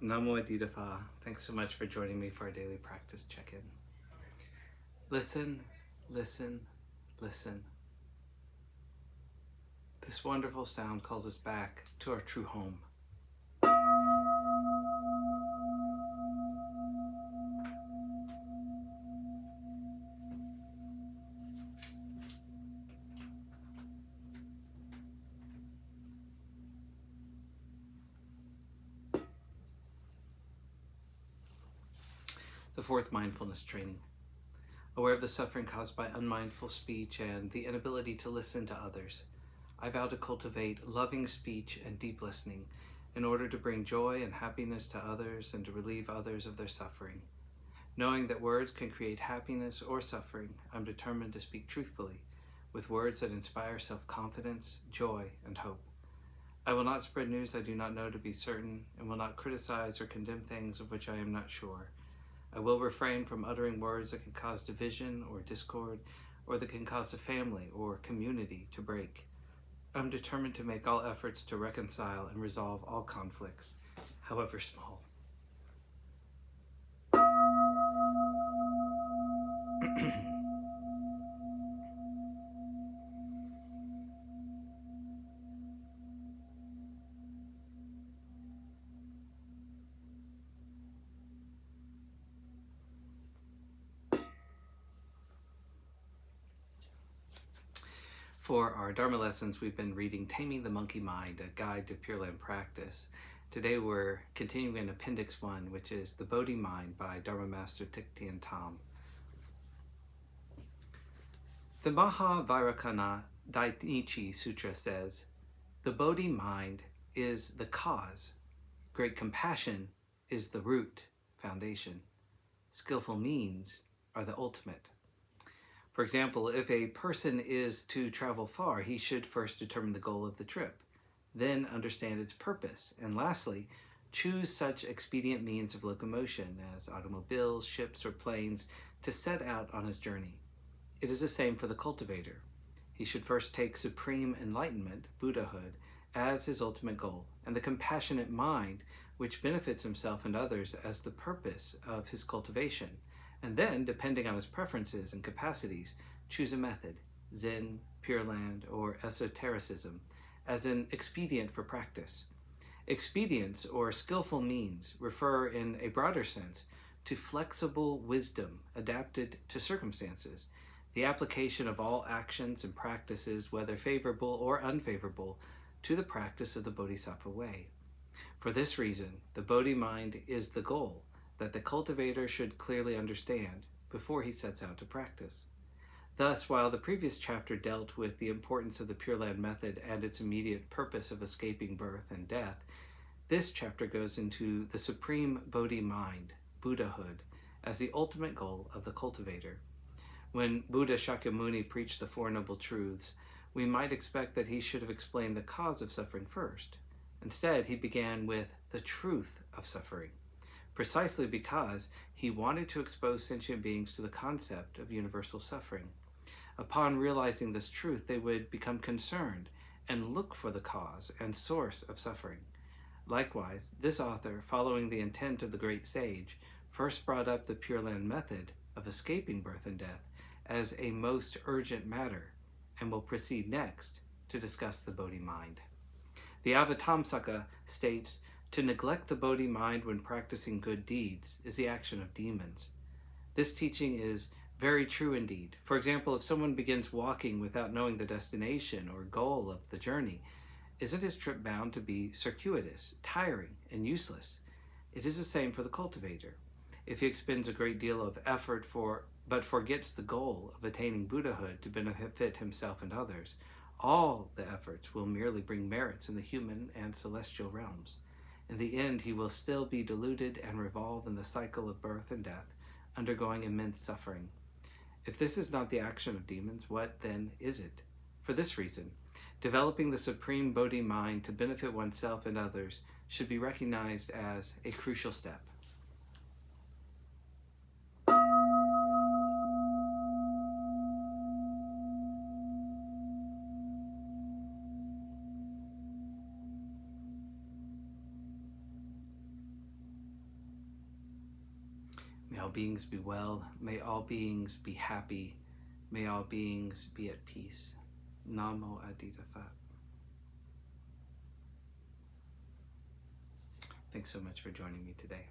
Namo Adita Pha. Thanks so much for joining me for our daily practice check-in. Listen, listen, listen. This wonderful sound calls us back to our true home. The fourth mindfulness training. Aware of the suffering caused by unmindful speech and the inability to listen to others, I vow to cultivate loving speech and deep listening in order to bring joy and happiness to others and to relieve others of their suffering. Knowing that words can create happiness or suffering, I'm determined to speak truthfully, with words that inspire self-confidence, joy, and hope. I will not spread news I do not know to be certain, and will not criticize or condemn things of which I am not sure. I will refrain from uttering words that can cause division or discord, or that can cause a family or community to break. I'm determined to make all efforts to reconcile and resolve all conflicts, however small. For our Dharma lessons, we've been reading Taming the Monkey Mind, a guide to Pure Land practice. Today we're continuing in Appendix 1, which is The Bodhi Mind by Dharma Master Suddhisukha. The Mahavairakana Dainichi Sutra says, the Bodhi mind is the cause. Great compassion is the root, foundation. Skillful means are the ultimate. For example, if a person is to travel far, he should first determine the goal of the trip, then understand its purpose, and lastly, choose such expedient means of locomotion as automobiles, ships, or planes to set out on his journey. It is the same for the cultivator. He should first take supreme enlightenment, Buddhahood, as his ultimate goal, and the compassionate mind, which benefits himself and others, as the purpose of his cultivation, and then, depending on his preferences and capacities, choose a method, Zen, Pure Land, or esotericism, as an expedient for practice. Expedients, or skillful means, refer in a broader sense to flexible wisdom adapted to circumstances, the application of all actions and practices, whether favorable or unfavorable, to the practice of the Bodhisattva way. For this reason, the Bodhi mind is the goal that the cultivator should clearly understand before he sets out to practice. Thus, while the previous chapter dealt with the importance of the Pure Land method and its immediate purpose of escaping birth and death, this chapter goes into the supreme Bodhi mind, Buddhahood, as the ultimate goal of the cultivator. When Buddha Shakyamuni preached the Four Noble Truths, we might expect that he should have explained the cause of suffering first. Instead, he began with the truth of suffering, precisely because he wanted to expose sentient beings to the concept of universal suffering. Upon realizing this truth, they would become concerned and look for the cause and source of suffering. Likewise, this author, following the intent of the great sage, first brought up the Pure Land method of escaping birth and death as a most urgent matter, and will proceed next to discuss the Bodhi mind. The Avatamsaka states, to neglect the Bodhi mind when practicing good deeds is the action of demons. This teaching is very true indeed. For example, if someone begins walking without knowing the destination or goal of the journey, isn't his trip bound to be circuitous, tiring, and useless? It is the same for the cultivator. If he expends a great deal of effort but forgets the goal of attaining Buddhahood to benefit himself and others, all the efforts will merely bring merits in the human and celestial realms. In the end, he will still be deluded and revolve in the cycle of birth and death, undergoing immense suffering. If this is not the action of demons, what then is it? For this reason, developing the supreme Bodhi mind to benefit oneself and others should be recognized as a crucial step. May all beings be well. May all beings be happy. May all beings be at peace. Namo Adita Phat. Thanks so much for joining me today.